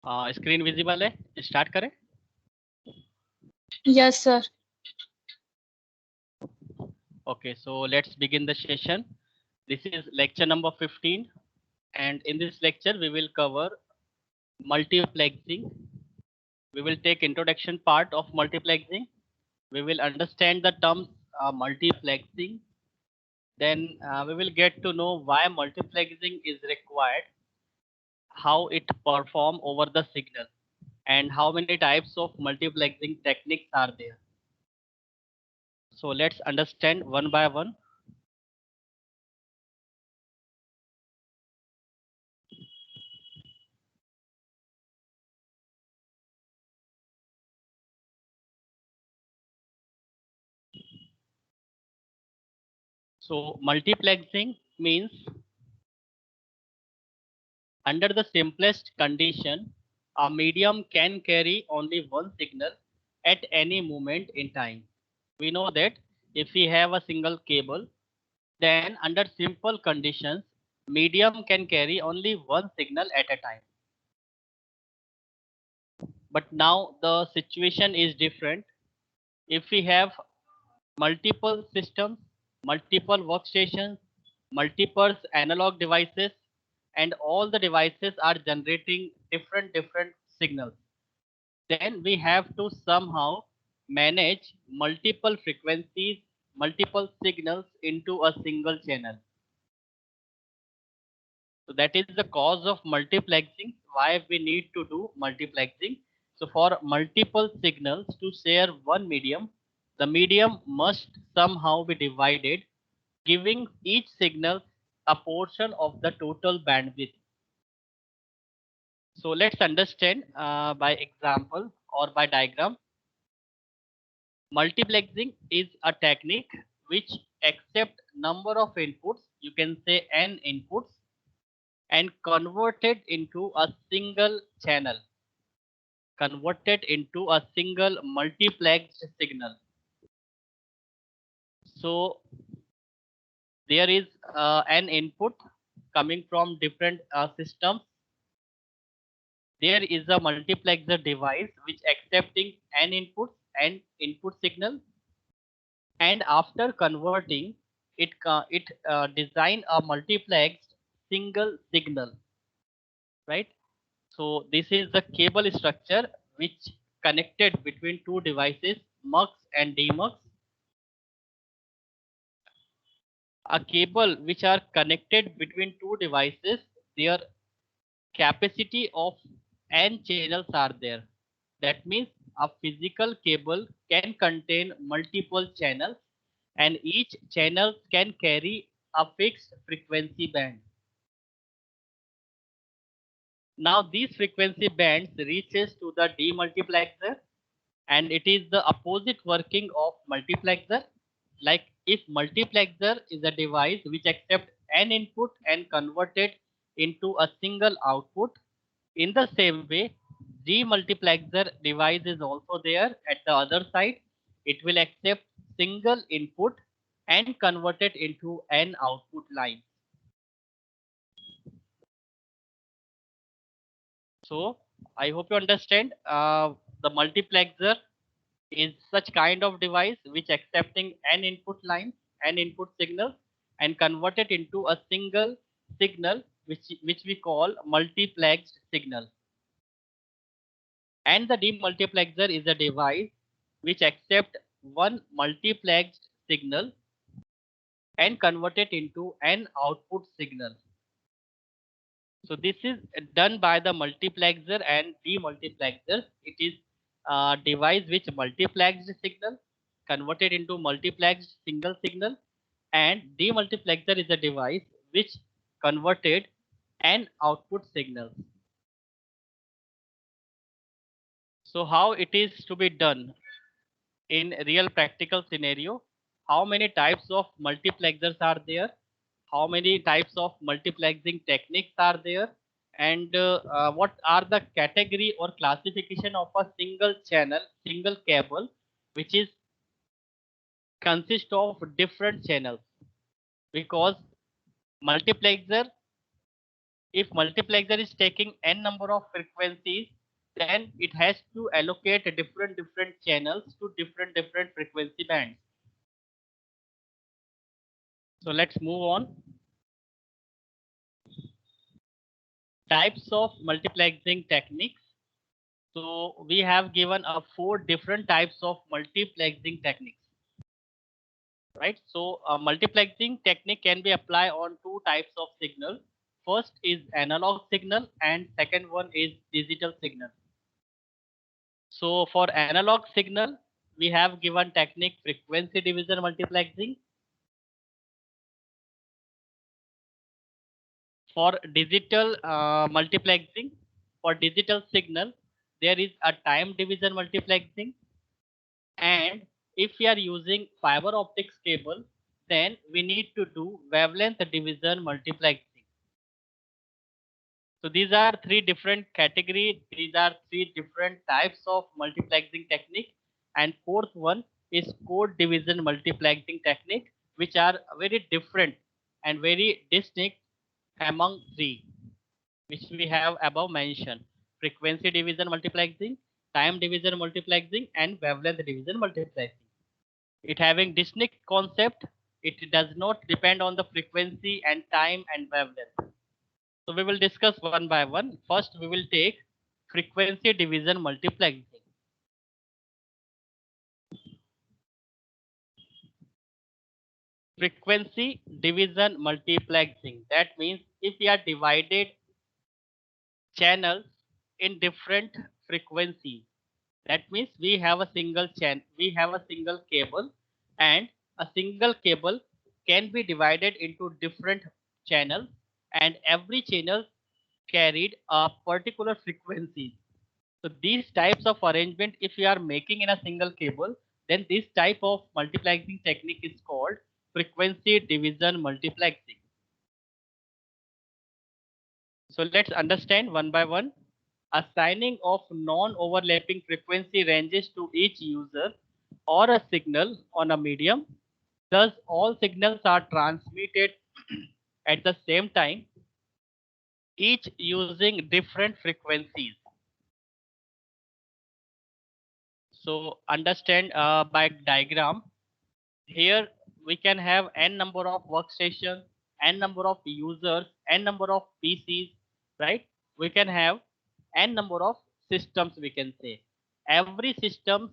Screen visible है, start करें। Yes, sir. Okay, so let's begin the session. This is lecture number 15, and in this lecture we will cover multiplexing. We will take introduction part of multiplexing. We will understand the terms multiplexing. Then we will get to know why multiplexing is required, how it perform over the signal, and how many types of multiplexing techniques are there. So let's understand one by one. So multiplexing means under the simplest condition, a medium can carry only one signal at any moment in time. We know that if we have a single cable, then under simple conditions, medium can carry only one signal at a time. But now the situation is different. If we have multiple systems, multiple workstations, multiple analog devices, and all the devices are generating different signals, then we have to somehow manage multiple frequencies, multiple signals into a single channel. So that is the cause of multiplexing, why we need to do multiplexing. So for multiple signals to share one medium, the medium must somehow be divided, giving each signal a portion of the total bandwidth. So let's understand by example or by diagram. Multiplexing is a technique which accept number of inputs, you can say n inputs, and converted into a single channel, converted into a single multiplexed signal. So there is an input coming from different systems. There is a multiplexer device which accepting n inputs and input signal, and after converting it design a multiplexed single signal, right? So this is the cable structure which connected between two devices, mux and demux. A cable which are connected between two devices, their capacity of n channels are there. That means a physical cable can contain multiple channels, and each channel can carry a fixed frequency band. Now these frequency bands reaches to the demultiplexer, and it is the opposite working of multiplexer. Like if multiplexer is a device which accepts an input and convert it into a single output, in the same way demultiplexer device is also there at the other side. It will accept single input and convert it into an output line. So I hope you understand the multiplexer is such kind of device which accepting an input line, an input signal, and convert it into a single signal which we call multiplexed signal. And the demultiplexer is a device which accept one multiplexed signal and convert it into an output signal. So this is done by the multiplexer and demultiplexer. It is a device which multiplexed signal converted into multiplexed single signal, and demultiplexer is a device which converted an output signal. So how it is to be done in real practical scenario? How many types of multiplexers are there? How many types of multiplexing techniques are there? And what are the category or classification of a single channel, single cable, which is consist of different channels? Because multiplexer If multiplexer is taking n number of frequencies, then it has to allocate different channels to different frequency bands. So let's move on. Types of multiplexing techniques. So we have given 4 different types of multiplexing techniques, right? So multiplexing technique can be applied on 2 types of signal. First is analog signal and second one is digital signal. So for analog signal, we have given technique frequency division multiplexing. For digital multiplexing, for digital signal, there is a time division multiplexing. And if we are using fiber optics cable, then we need to do wavelength division multiplexing. So these are 3 different categories. These are 3 different types of multiplexing technique. And fourth one is code division multiplexing technique, which are very different and very distinct among 3, which we have above mentioned: frequency division multiplexing, time division multiplexing, and wavelength division multiplexing. It having distinct concept, it does not depend on the frequency and time and wavelength. So we will discuss one by one. First, we will take frequency division multiplexing. Frequency division multiplexing. That means if we are divided channels in different frequencies, that means we have a single channel, we have a single cable, and a single cable can be divided into different channels, and every channel carried a particular frequency. So these types of arrangement, if you are making in a single cable, then this type of multiplexing technique is called frequency division multiplexing. So let's understand one by one. Assigning of non-overlapping frequency ranges to each user or a signal on a medium. Thus, all signals are transmitted at the same time, each using different frequencies. So understand by diagram. Here we can have n number of workstations, n number of users, n number of PCs, right? We can have n number of systems, we can say. Every system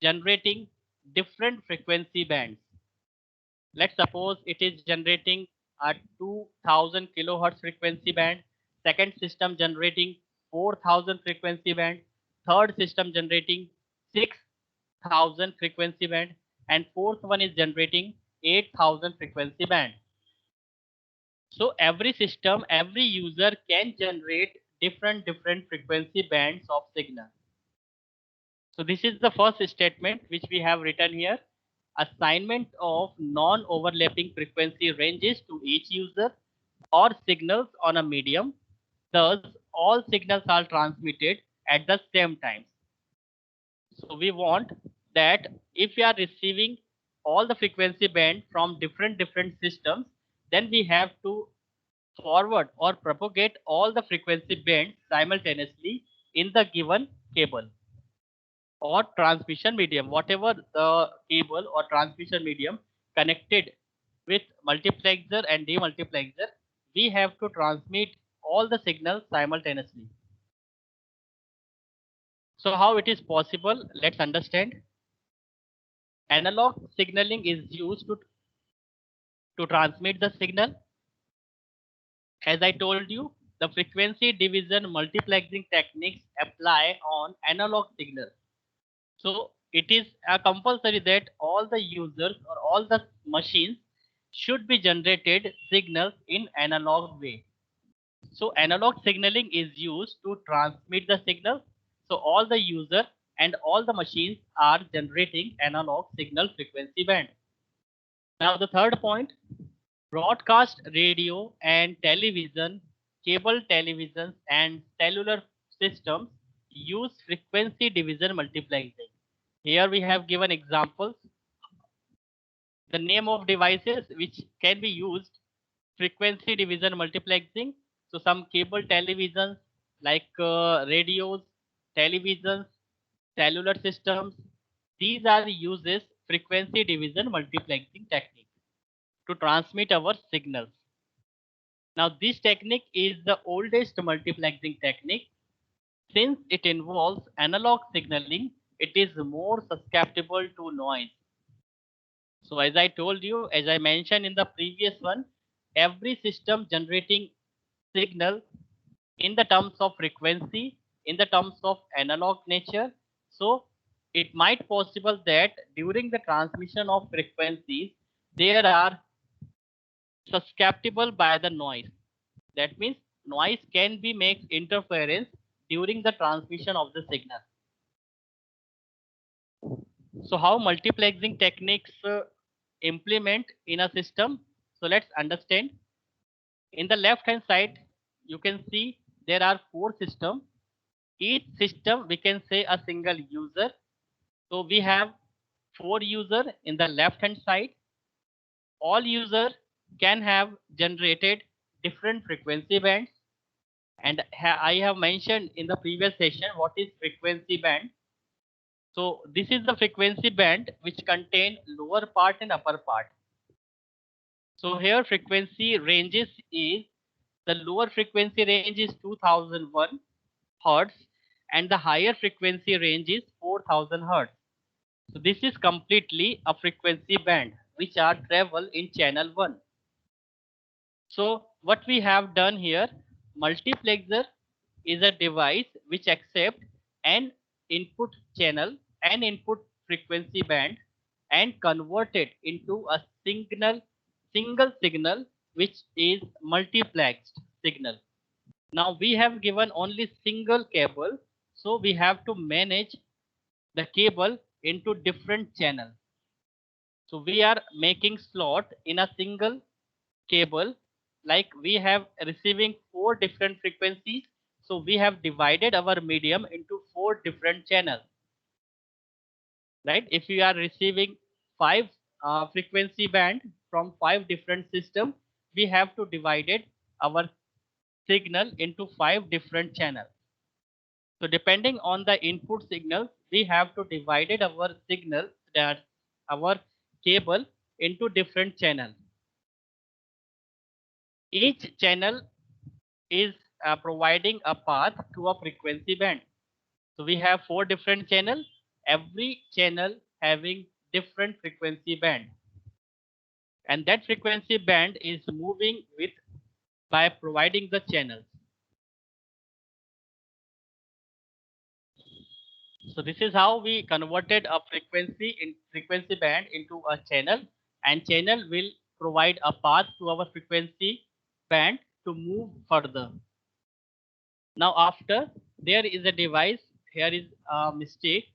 generating different frequency bands. Let's suppose it is generating a 2000 kilohertz frequency band, second system generating 4000 frequency band, third system generating 6000 frequency band, and fourth one is generating 8000 frequency band. So every system, every user can generate different frequency bands of signal. So this is the first statement which we have written here. Assignment of non-overlapping frequency ranges to each user or signals on a medium. Thus, all signals are transmitted at the same time. So we want that if we are receiving all the frequency band from different systems, then we have to forward or propagate all the frequency bands simultaneously in the given cable or transmission medium, whatever the cable or transmission medium connected with multiplexer and demultiplexer, we have to transmit all the signals simultaneously. So how it is possible? Let's understand. Analog signaling is used to transmit the signal. As I told you, the frequency division multiplexing techniques apply on analog signal. So it is compulsory that all the users or all the machines should be generated signals in analog way. So analog signaling is used to transmit the signal. So all the user and all the machines are generating analog signal frequency band. Now the third point, broadcast radio and television, cable televisions and cellular systems use frequency division multiplexing. Here we have given examples. The name of devices which can be used frequency division multiplexing. So some cable televisions like radios, televisions, cellular systems, these are uses frequency division multiplexing technique to transmit our signals. Now this technique is the oldest multiplexing technique. Since it involves analog signaling, it is more susceptible to noise. So as I told you, as I mentioned in the previous one, every system generating signal in the terms of frequency, in the terms of analog nature. So it might possible that during the transmission of frequencies, there are susceptible by the noise. That means noise can be make interference during the transmission of the signal. So how multiplexing techniques implement in a system? So let's understand. In the left hand side, you can see there are four systems. Each system we can say a single user. So we have four user in the left hand side. All user can have generated different frequency bands, and I have mentioned in the previous session what is frequency band. So this is the frequency band which contain lower part and upper part. So here frequency ranges is, the lower frequency range is 2001 hertz and the higher frequency range is 4000 hertz. So this is completely a frequency band which are travel in channel 1. So what we have done here, multiplexer is a device which accepts an input channel, an input frequency band and convert it into a single signal which is multiplexed signal. Now we have given only single cable, so we have to manage the cable into different channels. So we are making slot in a single cable, like we have receiving four different frequencies. So we have divided our medium into four different channels, right? If we are receiving five frequency band from five different systems, we have to divided our signal into five different channels. So depending on the input signals, we have to divided our signal, that our cable, into different channels. Each channel is providing a path to a frequency band. So we have four different channels, every channel having different frequency band. And that frequency band is moving with by providing the channels. So this is how we converted a frequency band into a channel, and channel will provide a path to our frequency band to move further. Now after, there is a device, here is a mistake.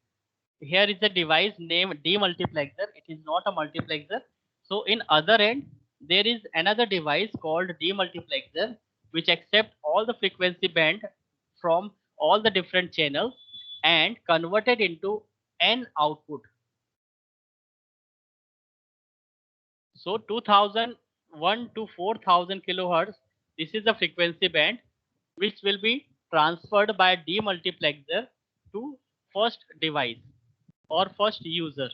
Here is a device named demultiplexer. It is not a multiplexer. So in other end, there is another device called demultiplexer, which accept all the frequency band from all the different channels and convert it into an output. So 2001 to 4000 kilohertz, this is the frequency band which will be transferred by demultiplexer to first device or first user.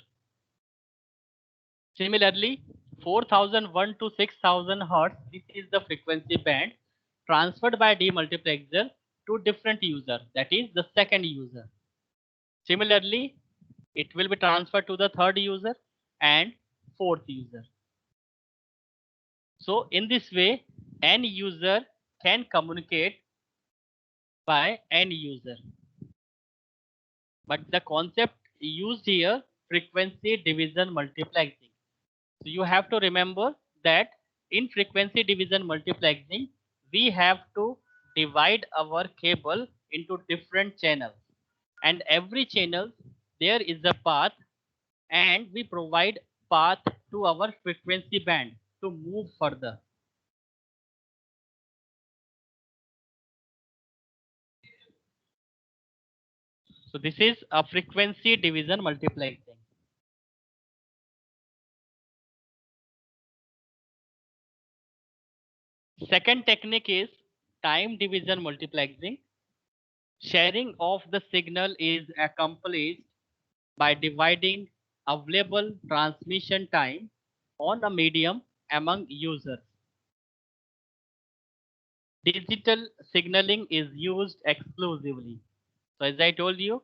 Similarly, 4001 to 6000 hertz, this is the frequency band transferred by demultiplexer to different user, that is the second user. Similarly, it will be transferred to the third user and fourth user. So in this way, an user can communicate by an user. But the concept used here, frequency division multiplexing. So you have to remember that in frequency division multiplexing, we have to divide our cable into different channels, and every channel there is a path, and we provide path to our frequency band to move further. So this is a frequency division multiplexing. Second technique is time division multiplexing. Sharing of the signal is accomplished by dividing available transmission time on a medium among users. Digital signaling is used exclusively. So as I told you,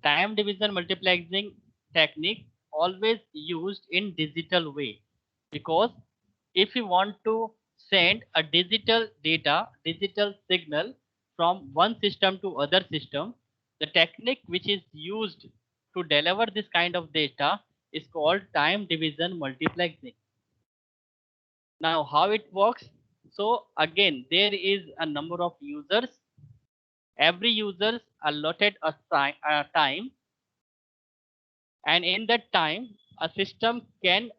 time division multiplexing technique always used in digital way, because if you want to send a digital signal from one system to other system, the technique which is used to deliver this kind of data is called time division multiplexing. Now how it works? So again, there is a number of users. Every user allotted a time, and in that time a system can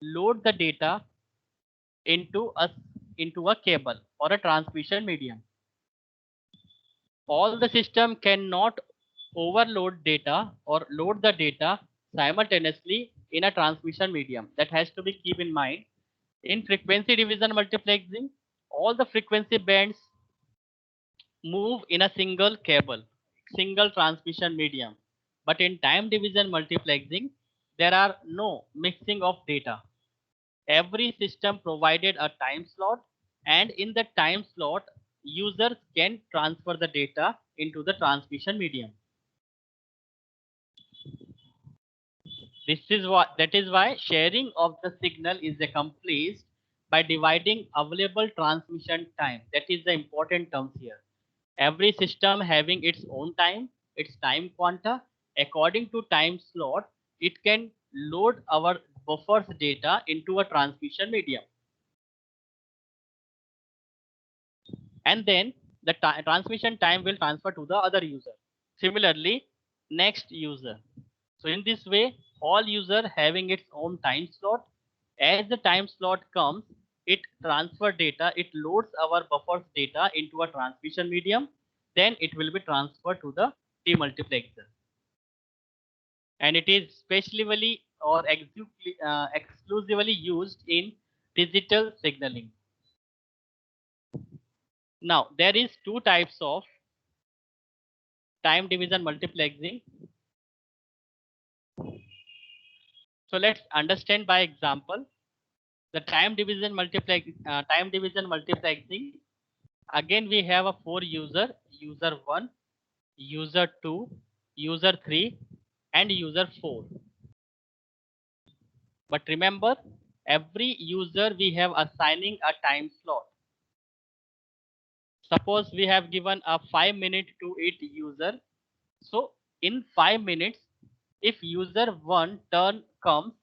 load the data into a cable or a transmission medium. All the system cannot overload data or load the data simultaneously in a transmission medium. That has to be keep in mind. In frequency division multiplexing, all the frequency bands move in a single cable, single transmission medium. But in time division multiplexing, there are no mixing of data. Every system provided a time slot, and in the time slot, users can transfer the data into the transmission medium. That is why sharing of the signal is accomplished by dividing available transmission time. That is the important terms here. Every system having its own time, its time quanta. According to time slot, it can load our buffers data into a transmission medium, and then the transmission time will transfer to the other user. Similarly, next user. So in this way, all user having its own time slot. As the time slot comes, it transfer data, it loads our buffers data into a transmission medium, then it will be transferred to the demultiplexer. And it is specially or exclusively used in digital signaling. Now, there is two types of time division multiplexing. So let's understand by example the time division multiplexing. Again, we have a four user 1, user 2, user 3, and user 4. But remember, every user we have assigning a time slot. Suppose we have given a 5-minute to each user. So in 5 minutes, if user 1 turn comes,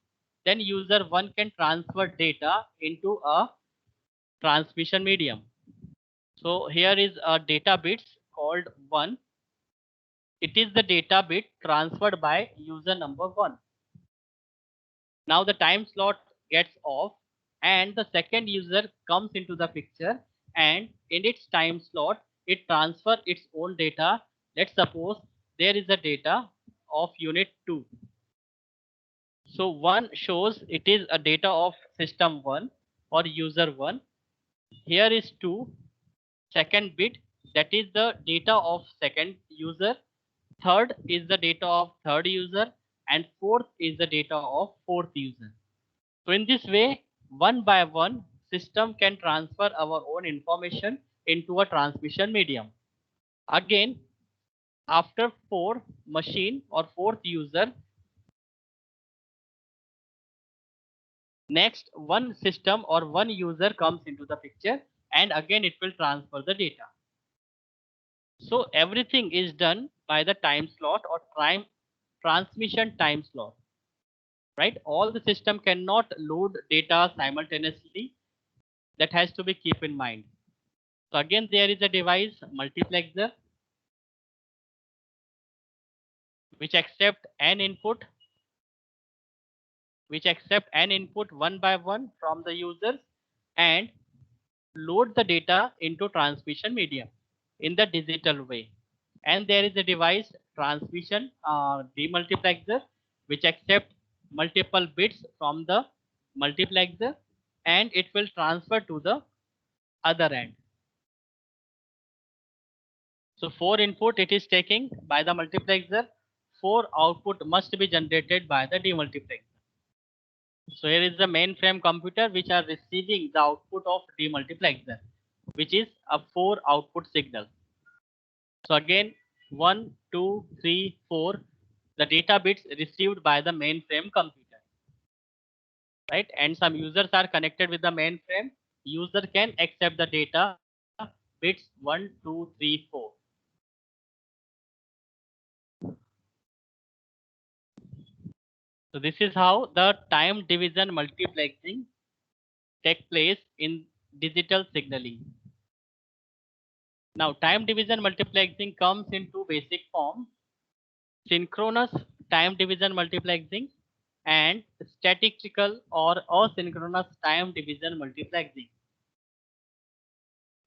then user 1 can transfer data into a transmission medium. So here is a data bits called 1. It is the data bit transferred by user number 1. Now the time slot gets off and the second user comes into the picture, and in its time slot it transfer its own data. Let's suppose there is a data of unit 2. So 1 shows it is a data of system 1 or user 1. Here is 2, second bit, that is the data of second user. Third is the data of third user, and fourth is the data of fourth user. So in this way, one by one, system can transfer our own information into a transmission medium. Again, after four machine or fourth user, next one system or one user comes into the picture, and again it will transfer the data. So everything is done by the time slot or transmission time slot. Right? All the system cannot load data simultaneously. That has to be keep in mind. So again, there is a device multiplexer which accept an input one by one from the users and load the data into transmission medium in the digital way. And there is a device transmission demultiplexer which accept multiple bits from the multiplexer, and it will transfer to the other end. So 4 input it is taking by the multiplexer, 4 output must be generated by the demultiplexer. So here is the mainframe computer which are receiving the output of demultiplexer, which is a 4 output signal. So again 1, 2, 3, 4, the data bits received by the mainframe computer, right? And some users are connected with the mainframe. User can accept the data bits 1, 2, 3, 4. So this is how the time division multiplexing take place in digital signaling. Now time division multiplexing comes in two basic forms: synchronous time division multiplexing and statistical or asynchronous time division multiplexing.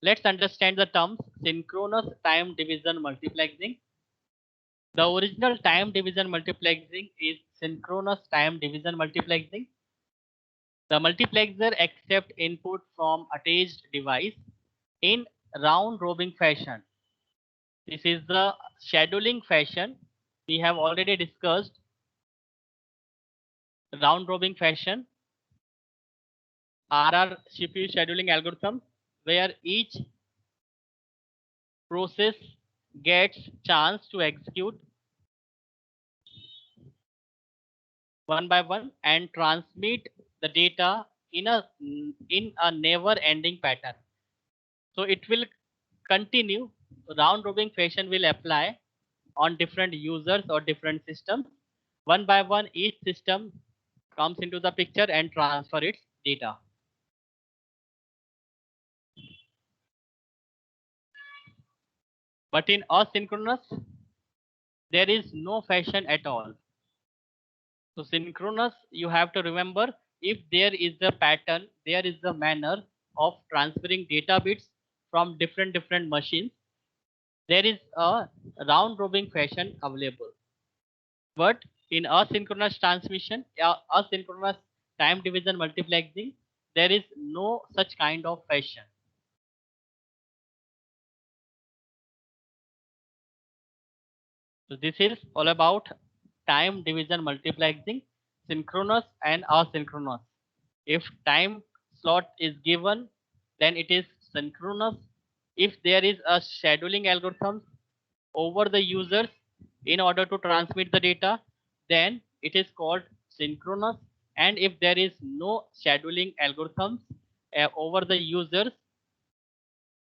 Let's understand the terms synchronous time division multiplexing. The original time division multiplexing is synchronous time division multiplexing. The multiplexer accepts input from attached device in round robin fashion. This is the scheduling fashion. We have already discussed round robin fashion, RR CPU scheduling algorithm, where each process gets chance to execute one by one and transmit the data in a never ending pattern. So it will continue. Round robin fashion will apply on different users or different systems. One by one, each system comes into the picture and transfer its data. But in asynchronous, there is no fashion at all. So synchronous, you have to remember, if there is a pattern, there is a manner of transferring data bits from different machines. There is a round robin fashion available. But in asynchronous transmission, asynchronous time division multiplexing, there is no such kind of fashion. So this is all about time division multiplexing, synchronous and asynchronous. If time slot is given, then it is synchronous. If there is a scheduling algorithm over the users in order to transmit the data, then it is called synchronous. And if there is no scheduling algorithms over the users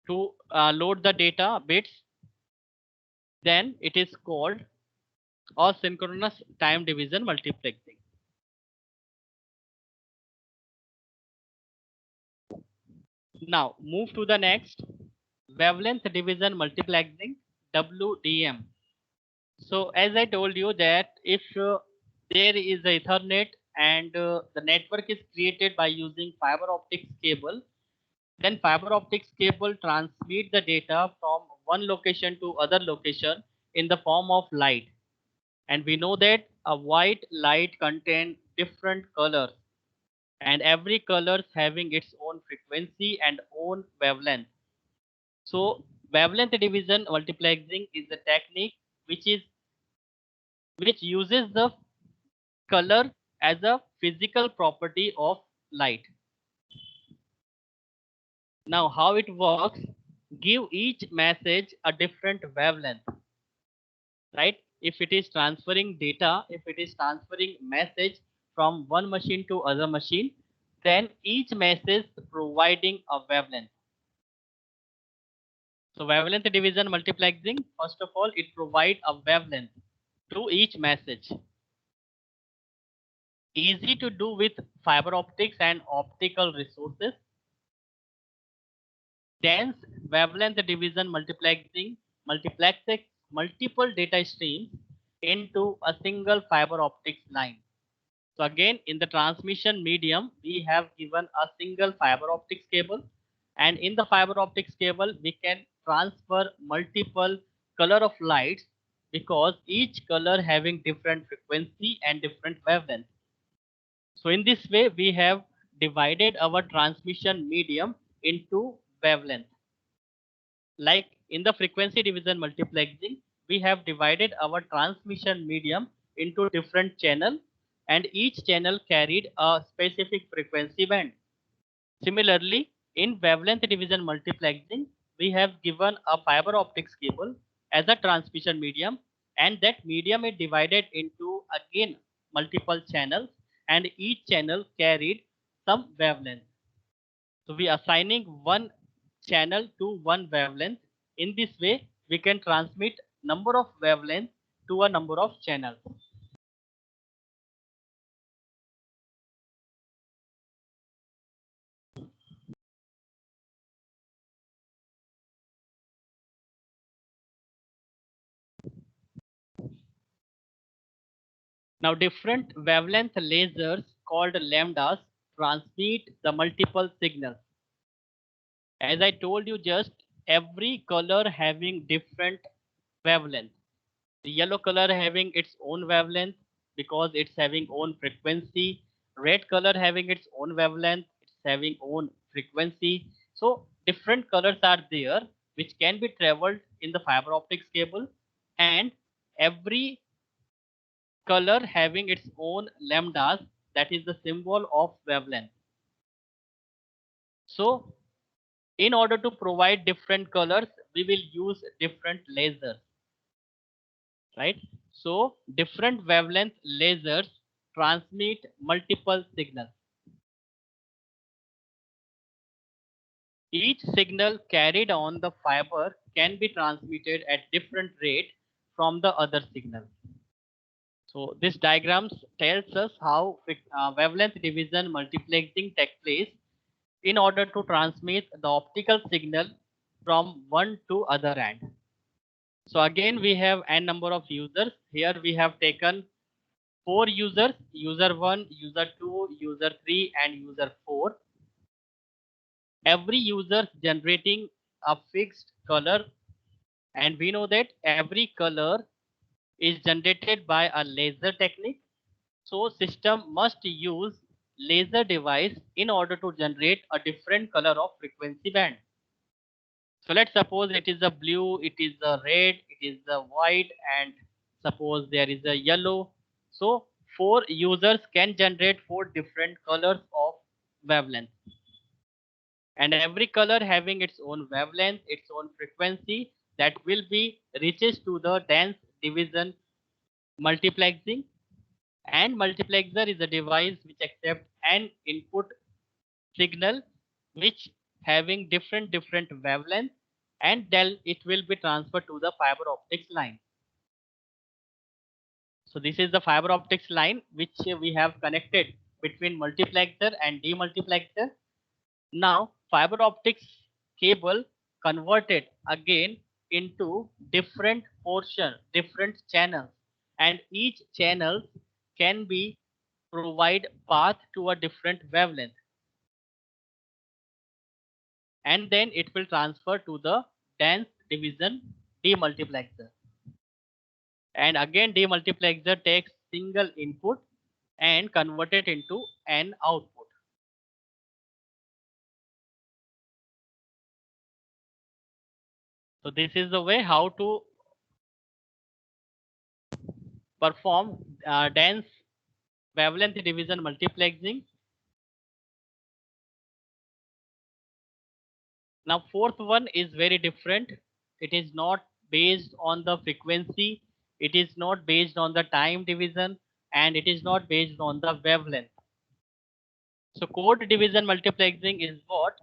to load the data bits, then it is called asynchronous time division multiplexing. Now move to the next, wavelength division multiplexing, WDM. So as I told you that if there is a Ethernet and the network is created by using fiber optics cable, then fiber optics cable transmit the data from one location to other location in the form of light. And we know that a white light contains different colors, and every color having its own frequency and own wavelength. So wavelength division multiplexing is a technique which is which uses the color as a physical property of light. Now how it works, give each message a different wavelength, right? If it is transferring data, if it is transferring message from one machine to other machine, then each message providing a wavelength. So wavelength division multiplexing, first of all, it provides a wavelength to each message. Easy to do with fiber optics and optical resources. Dense wavelength division multiplexing multiplexes multiple data streams into a single fiber optics line. So again, in the transmission medium, we have given a single fiber optics cable, and in the fiber optics cable, we can transfer multiple color of lights because each color having different frequency and different wavelength. So in this way, we have divided our transmission medium into wavelength. Like in the frequency division multiplexing, we have divided our transmission medium into different channels, and each channel carried a specific frequency band. Similarly, in wavelength division multiplexing, we have given a fiber optics cable as a transmission medium, and that medium is divided into again multiple channels, and each channel carried some wavelength. So we are assigning one channel to one wavelength. In this way, we can transmit number of wavelengths to a number of channels. Now different wavelength lasers called lambdas transmit the multiple signals. As I told you just, every color having different wavelength. The yellow color having its own wavelength because it's having own frequency. Red color having its own wavelength, it's having own frequency. So different colors are there which can be traveled in the fiber optics cable, and every color having its own lambdas, that is the symbol of wavelength. So in order to provide different colors, we will use different lasers, right? So different wavelength lasers transmit multiple signals. Each signal carried on the fiber can be transmitted at different rate from the other signal. So this diagrams tells us how wavelength division multiplexing takes place in order to transmit the optical signal from one to other end. So again we have n number of users. Here we have taken 4 users, user 1, user 2, user 3 and user 4. Every user generating a fixed color, and we know that every color is generated by a laser technique. So system must use laser device in order to generate a different color of frequency band. So let's suppose it is a blue, it is a red, it is a white, and suppose there is a yellow. So 4 users can generate 4 different colors of wavelength. And every color having its own wavelength, its own frequency, that will be reaches to the dense division multiplexing. And multiplexer is a device which accepts an input signal which having different wavelength, and then it will be transferred to the fiber optics line. So this is the fiber optics line which we have connected between multiplexer and demultiplexer. Now fiber optics cable converted again into different portion, different channels, and each channel can be provide path to a different wavelength, and then it will transfer to the dense division demultiplexer. And again demultiplexer takes single input and convert it into an output. So this is the way how to perform dense wavelength division multiplexing. Now fourth one is very different. It is not based on the frequency, it is not based on the time division, and it is not based on the wavelength. So code division multiplexing is what?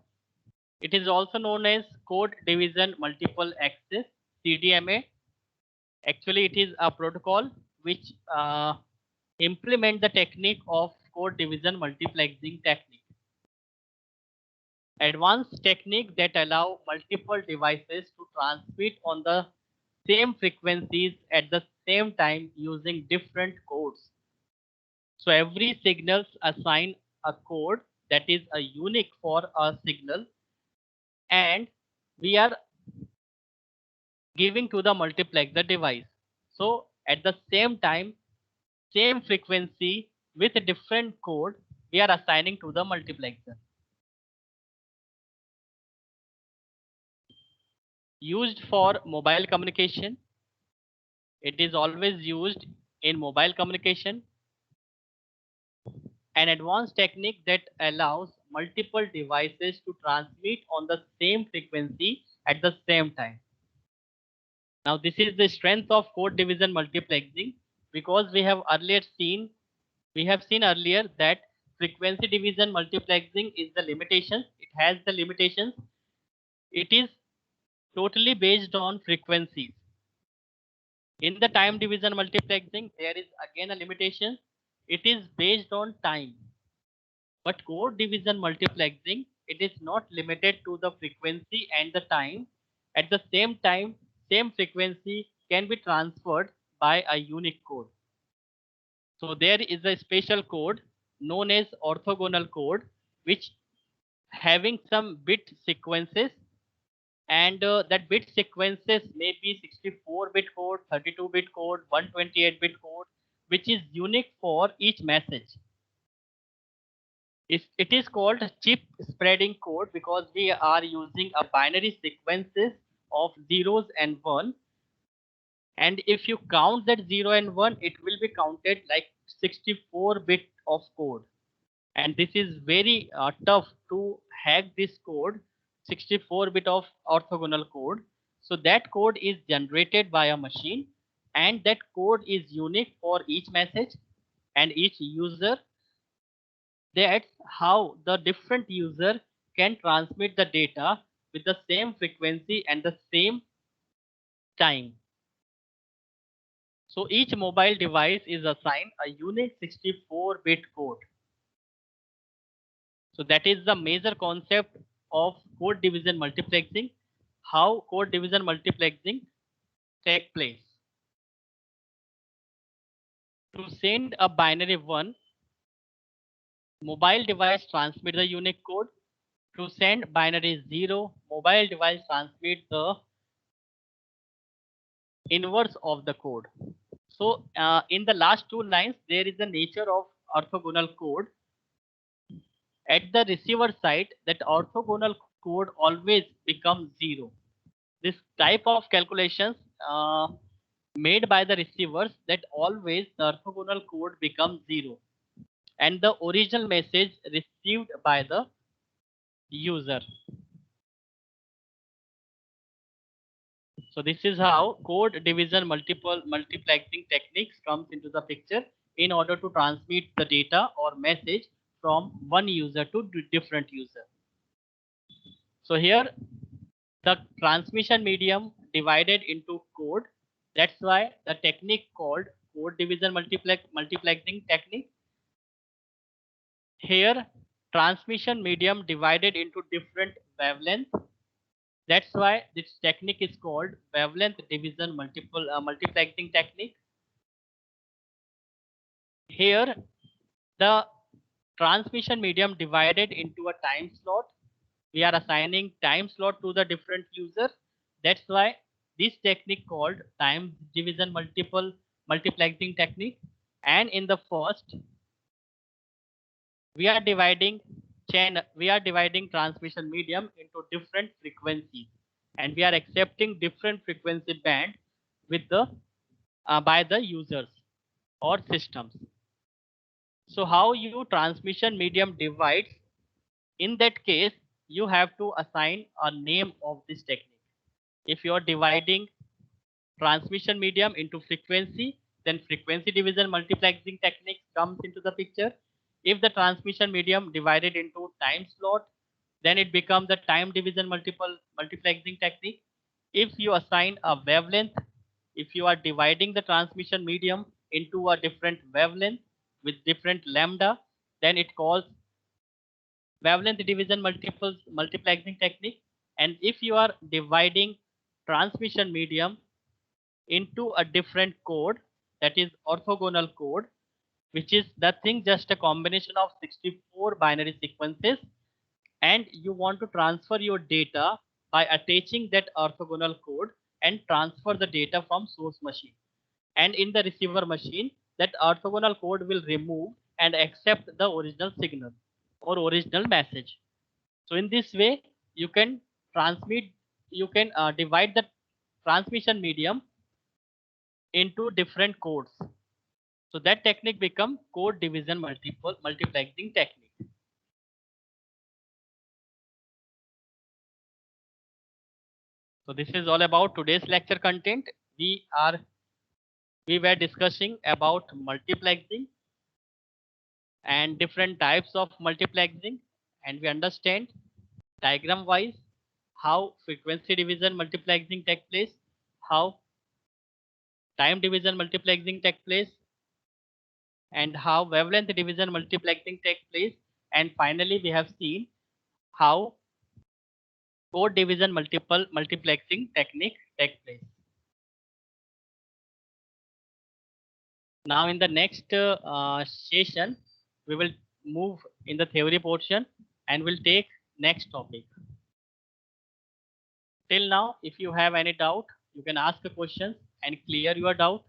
It is also known as code division multiple access, CDMA. Actually, it is a protocol which implement the technique of code division multiplexing technique. Advanced technique that allow multiple devices to transmit on the same frequencies at the same time using different codes. So every signals assign a code that is a unique for a signal, and we are giving to the multiplexer device. So at the same time, same frequency with a different code, we are assigning to the multiplexer. used for mobile communication. It is always used in mobile communication. An advanced technique that allows multiple devices to transmit on the same frequency at the same time. Now, this is the strength of code division multiplexing, because we have seen earlier that frequency division multiplexing is the limitation. It has the limitations. It is totally based on frequencies. In the time division multiplexing, there is again a limitation. It is based on time. But code division multiplexing, it is not limited to the frequency and the time. At the same time, same frequency can be transferred by a unique code. So there is a special code known as orthogonal code, which having some bit sequences, and that bit sequences may be 64-bit code, 32-bit code, 128-bit code, which is unique for each message. It is called chip spreading code because we are using a binary sequences of zeros and one, and if you count that 0 and 1, it will be counted like 64-bit of code, and this is very tough to hack this code, 64-bit of orthogonal code. So that code is generated by a machine, and that code is unique for each message and each user. That's how the different user can transmit the data with the same frequency and the same time. So each mobile device is assigned a unique 64-bit code. So that is the major concept of code division multiplexing, how code division multiplexing take place. To send a binary 1, mobile device transmit the unique code. To send binary 0, mobile device transmit the inverse of the code. So in the last two lines, there is the nature of orthogonal code. At the receiver side, that orthogonal code always becomes 0. This type of calculations made by the receivers, that always the orthogonal code becomes 0 and the original message received by the user. So this is how code division multiplexing techniques comes into the picture in order to transmit the data or message from one user to different user. So here the transmission medium divided into code. That's why the technique called code division multiplexing technique. Here transmission medium divided into different wavelengths. That's why this technique is called wavelength division multiplexing technique. Here the transmission medium divided into a time slot. We are assigning time slot to the different users. That's why this technique called time division multiplexing technique. And in the first, we are dividing transmission medium into different frequencies, and we are accepting different frequency band with the by the users or systems. So how you transmission medium divides, in that case you have to assign a name of this technique. If you are dividing transmission medium into frequency, then frequency division multiplexing technique comes into the picture. If the transmission medium divided into time slot, then it becomes the time division multiplexing technique. If you assign a wavelength, if you are dividing the transmission medium into a different wavelength with different lambda, then it calls wavelength division multiplexing technique. And if you are dividing transmission medium into a different code, that is orthogonal code, which is nothing just a combination of 64 binary sequences, and you want to transfer your data by attaching that orthogonal code and transfer the data from source machine, and in the receiver machine that orthogonal code will remove and accept the original signal or original message. So in this way you can transmit you can divide the transmission medium into different codes. So that technique become code division multiplexing technique. So this is all about today's lecture content. We were discussing about multiplexing and different types of multiplexing, and we understand diagram wise how frequency division multiplexing take place, how time division multiplexing take place, and how wavelength division multiplexing take place, and finally we have seen how code division multiplexing technique take place. Now in the next session, we will move in the theory portion and we'll take next topic. Till now, if you have any doubt, you can ask a question and clear your doubt.